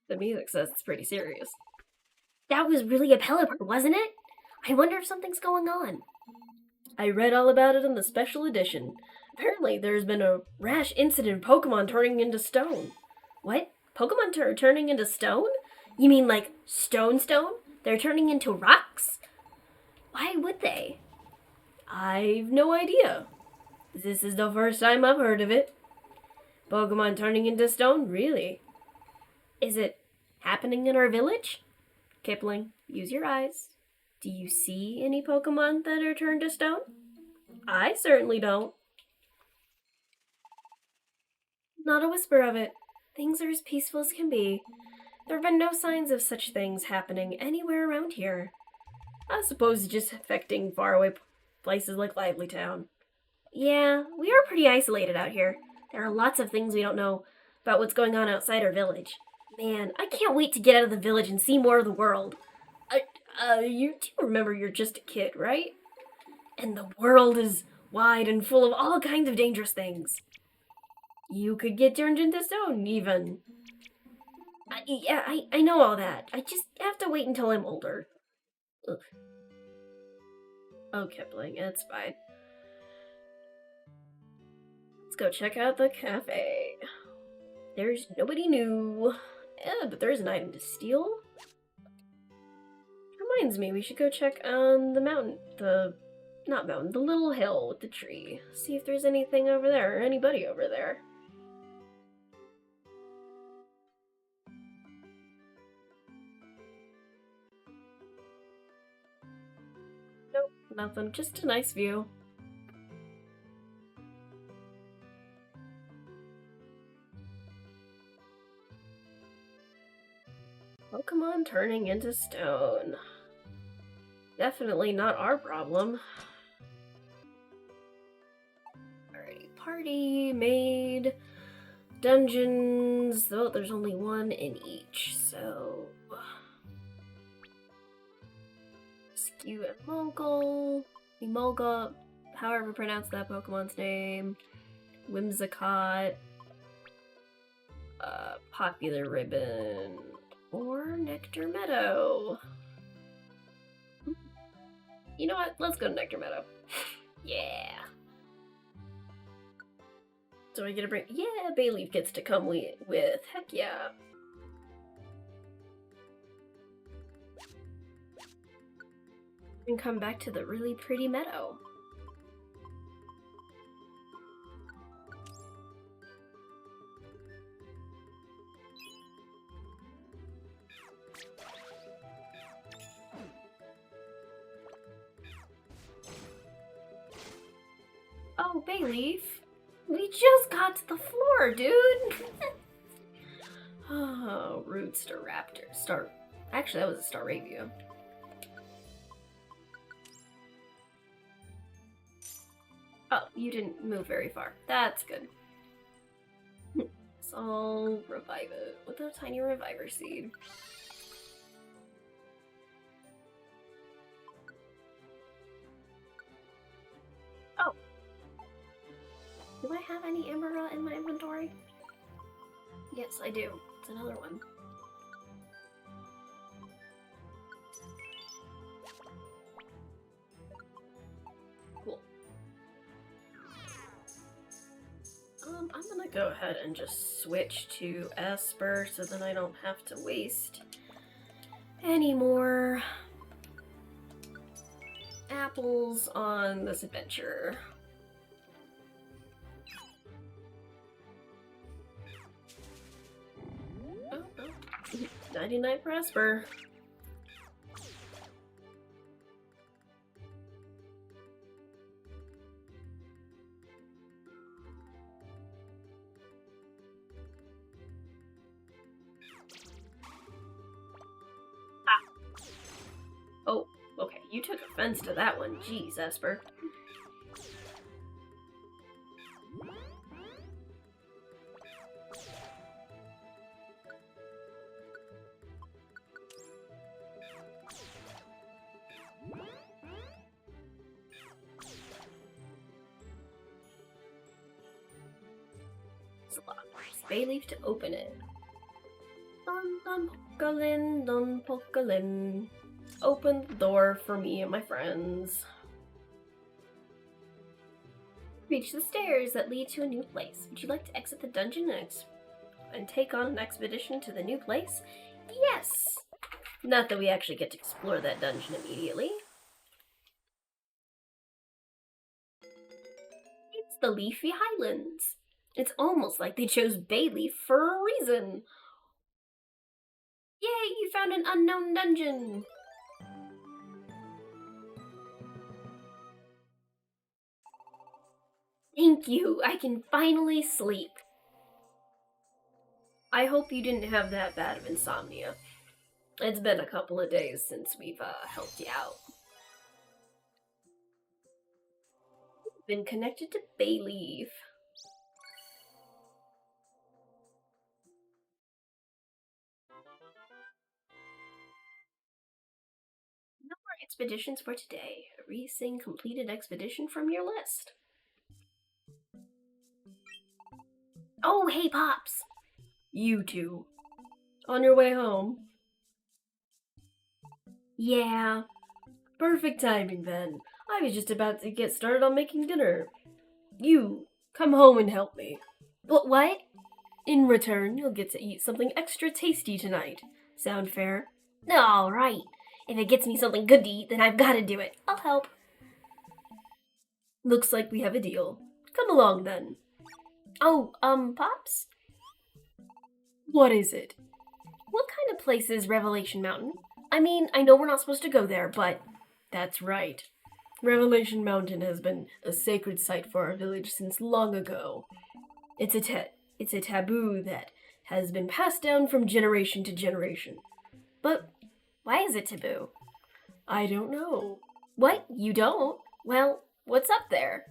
the music says it's pretty serious. That was really a Pelipper, wasn't it? I wonder if something's going on. I read all about it in the special edition. Apparently, there's been a rash incident of Pokemon turning into stone. What? Pokemon turning into stone? You mean like stone? They're turning into rocks? Why would they? I've no idea. This is the first time I've heard of it. Pokemon turning into stone? Really? Is it happening in our village? Kipling, use your eyes. Do you see any Pokemon that are turned to stone? I certainly don't. Not a whisper of it. Things are as peaceful as can be. There have been no signs of such things happening anywhere around here. I suppose it's just affecting faraway places like Lively Town. Yeah, we are pretty isolated out here. There are lots of things we don't know about what's going on outside our village. Man, I can't wait to get out of the village and see more of the world. You do remember you're just a kid, right? And the world is wide and full of all kinds of dangerous things. You could get turned into stone, even. I know all that. I just have to wait until I'm older. Ugh. Oh, Kipling, it's fine. Let's go check out the cafe. There's nobody new. Yeah, but there is an item to steal. Reminds me, we should go check on the mountain. Not mountain, the little hill with the tree. See if there's anything over there, or anybody over there. Nope, nothing. Just a nice view. Pokemon turning into stone. Definitely not our problem. Alrighty, party, maid, dungeons. Oh, there's only one in each, so... Skew and Emolga, however pronounce that Pokemon's name. Whimsicott. Popular Ribbon. Or Nectar Meadow. You know what? Let's go to Nectar Meadow. Yeah. So I get to bring... Yeah, Bayleaf gets to come with. Heck yeah. And come back to the really pretty meadow. Oh, Bayleaf. We just got to the floor, dude! Oh, rude Staraptor. Actually, that was a Staravia. Oh, you didn't move very far. That's good. So I'll revive it with a tiny reviver seed. Oh. Do I have any Emerald in my inventory? Yes, I do. It's another one. Cool. I'm gonna go ahead and just switch to Esper so then I don't have to waste any more apples on this adventure. Oh. 99 for Esper. Oh, okay, you took offense to that one. Jeez, Esper. Bayleaf to open it. Dun pokalin. Open the door for me and my friends. Reach the stairs that lead to a new place. Would you like to exit the dungeon and take on an expedition to the new place? Yes! Not that we actually get to explore that dungeon immediately. It's the Leafy Highlands. It's almost like they chose Bayleaf for a reason. Yay, you found an unknown dungeon! Thank you, I can finally sleep. I hope you didn't have that bad of insomnia. It's been a couple of days since we've helped you out. Been connected to bay leaf. No more expeditions for today. Erasing completed expedition from your list. Oh, hey, Pops! You two. On your way home? Yeah. Perfect timing then. I was just about to get started on making dinner. You, come home and help me. What? In return, you'll get to eat something extra tasty tonight. Sound fair? All right. If it gets me something good to eat, then I've got to do it. I'll help. Looks like we have a deal. Come along then. Oh, Pops? What is it? What kind of place is Revelation Mountain? I mean, I know we're not supposed to go there, but... That's right. Revelation Mountain has been a sacred site for our village since long ago. It's a taboo that has been passed down from generation to generation. But why is it taboo? I don't know. What? You don't? Well, what's up there?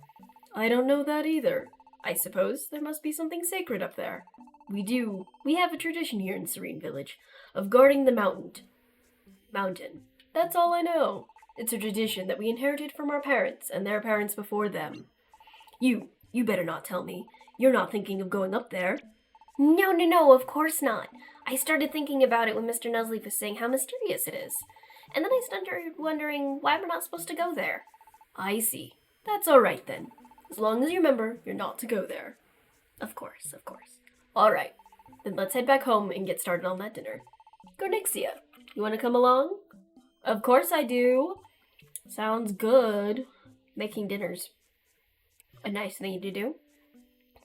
I don't know that either. I suppose there must be something sacred up there. We do. We have a tradition here in Serene Village of guarding the mountain. That's all I know. It's a tradition that we inherited from our parents and their parents before them. You better not tell me. You're not thinking of going up there. No, of course not. I started thinking about it when Mr. Nuzleaf was saying how mysterious it is. And then I started wondering why we're not supposed to go there. I see. That's all right then. As long as you remember, you're not to go there. Of course. All right. Then let's head back home and get started on that dinner. Garnixia, you want to come along? Of course I do. Sounds good. Making dinner's a nice thing to do.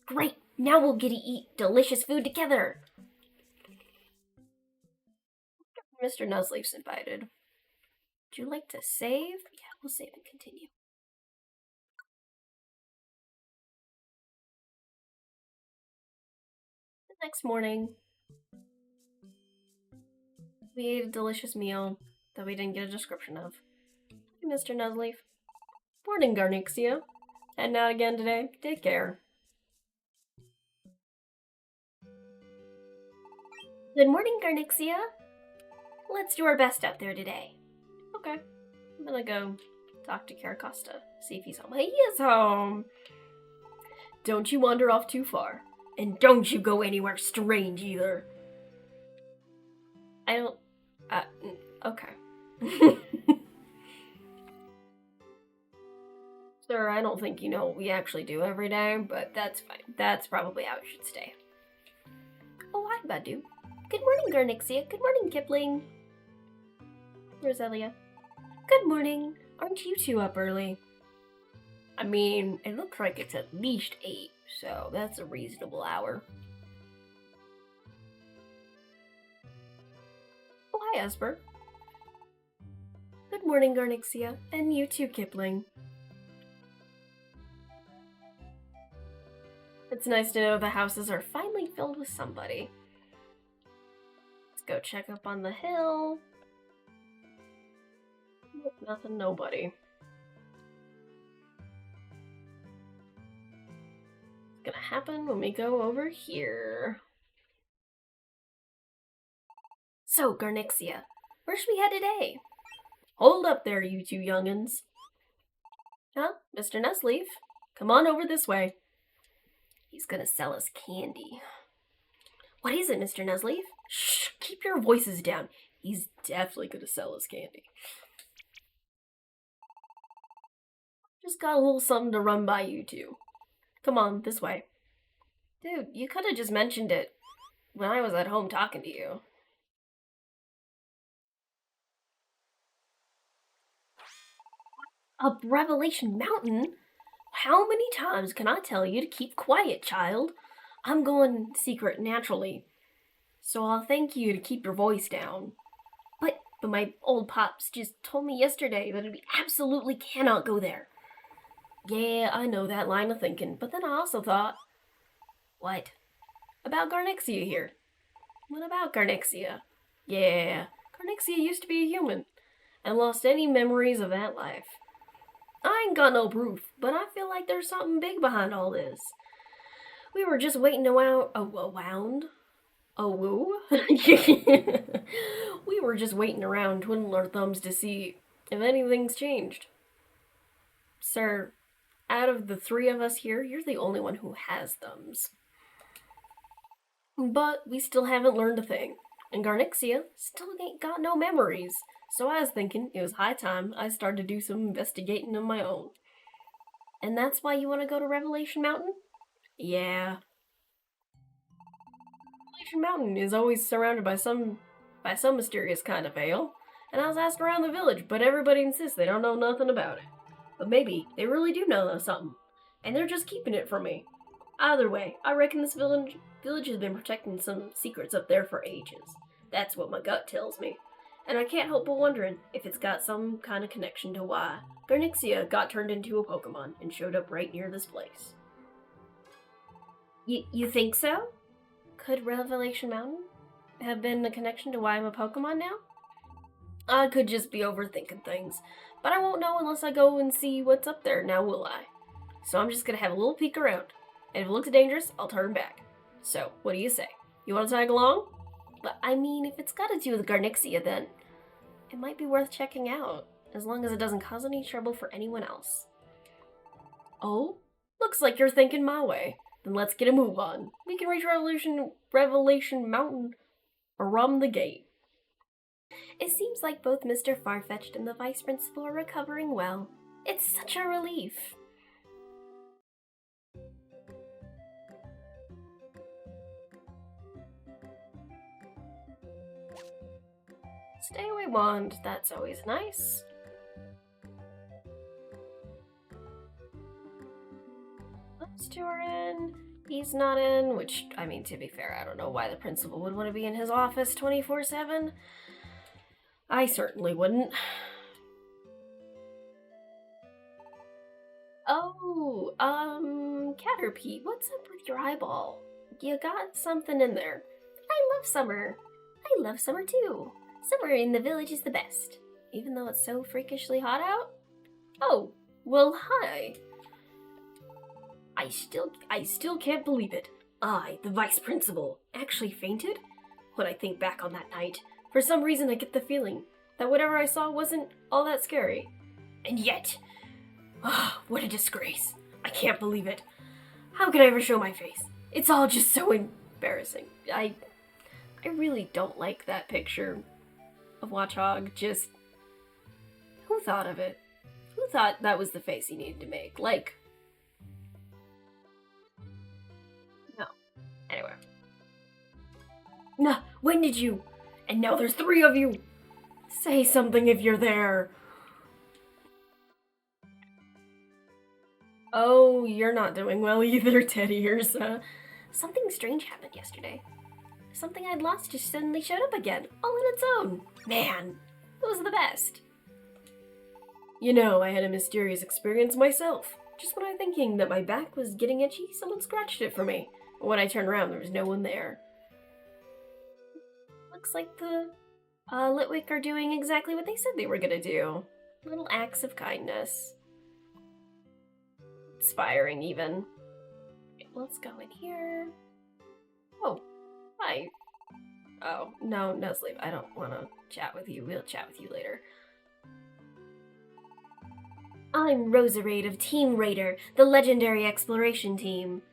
Great. Now we'll get to eat delicious food together. Mr. Nuzleaf's invited. Would you like to save? Yeah, we'll save and continue. The next morning, we ate a delicious meal that we didn't get a description of. Hey, Mr. Nuzleaf. Morning, Garnixia. Heading out again today. Take care. Good morning, Garnixia. Let's do our best out there today. Okay. I'm gonna go talk to Caracosta, see if he's home. He is home! Don't you wander off too far. And don't you go anywhere strange either. I don't... okay. Sir, I don't think you know what we actually do every day, but that's fine. That's probably how it should stay. Oh, hi, Badu. Good morning, Garnixia. Good morning, Kipling. Roselia. Good morning. Aren't you two up early? I mean, it looks like it's at least 8, so that's a reasonable hour. Oh, hi, Esper. Good morning, Garnixia. And you too, Kipling. It's nice to know the houses are finally filled with somebody. Let's go check up on the hill. Nope, nothing, nobody. It's gonna happen when we go over here. So, Garnixia, where should we head today? Hold up there, you two young'uns. Huh? Mr. Nuzleaf? Come on over this way. He's gonna sell us candy. What is it, Mr. Nuzleaf? Shh, keep your voices down. He's definitely gonna sell us candy. Just got a little something to run by you two. Come on, this way. Dude, you could have just mentioned it when I was at home talking to you. Up Revelation Mountain? How many times can I tell you to keep quiet, child? I'm going secret naturally, so I'll thank you to keep your voice down. But my old pops just told me yesterday that we absolutely cannot go there. Yeah, I know that line of thinking, but then I also thought... What? About Garnixia here. What about Garnixia? Yeah, Garnixia used to be a human, and lost any memories of that life. I ain't got no proof, but I feel like there's something big behind all this. We were just waiting around. We were just waiting around, twiddling our thumbs to see if anything's changed. Sir, out of the three of us here, you're the only one who has thumbs. But we still haven't learned a thing, and Garnixia still ain't got no memories. So I was thinking it was high time I started to do some investigating of my own. And that's why you want to go to Revelation Mountain? Yeah. Revelation Mountain is always surrounded by some mysterious kind of veil, and I was asked around the village, but everybody insists they don't know nothing about it. But maybe they really do know something, and they're just keeping it from me. Either way, I reckon this village has been protecting some secrets up there for ages. That's what my gut tells me. And I can't help but wondering if it's got some kind of connection to why Garnixia got turned into a Pokemon and showed up right near this place. You think so? Could Revelation Mountain have been a connection to why I'm a Pokemon now? I could just be overthinking things, but I won't know unless I go and see what's up there, now will I? So I'm just gonna have a little peek around, and if it looks dangerous, I'll turn back. So, what do you say? You wanna tag along? But I mean, if it's got to do with Garnixia, then it might be worth checking out, as long as it doesn't cause any trouble for anyone else. Oh? Looks like you're thinking my way. Then let's get a move on. We can reach Revelation Mountain around the gate. It seems like both Mr. Farfetch'd and the Vice Principal are recovering well. It's such a relief. Stay away wand, that's always nice. Those two are in, he's not in, which, I mean, to be fair, I don't know why the principal would want to be in his office 24/7. I certainly wouldn't. Oh, Caterpie, what's up with your eyeball? You got something in there. I love summer. I love summer too. Summer in the village is the best, even though it's so freakishly hot out. Oh, well, hi. I still can't believe it. I, the vice principal, actually fainted? When I think back on that night, for some reason I get the feeling that whatever I saw wasn't all that scary. And yet, what a disgrace. I can't believe it. How could I ever show my face? It's all just so embarrassing. I really don't like that picture of Watchog. Just, who thought of it? Who thought that was the face he needed to make? Like, no. Anyway. Nah, when did you? And now there's 3 of you. Say something if you're there. Oh, you're not doing well either, Teddy Ursa. Something strange happened yesterday. Something I'd lost just suddenly showed up again, all on its own. Man, it was the best. You know, I had a mysterious experience myself. Just when I was thinking that my back was getting itchy, someone scratched it for me. When I turned around, there was no one there. Looks like the Litwick are doing exactly what they said they were gonna do. Little acts of kindness. Inspiring, even. Okay, let's go in here. Oh, hi. Oh, no, sleep. I don't want to chat with you. We'll chat with you later. I'm Roserade of Team Raider, the legendary exploration team.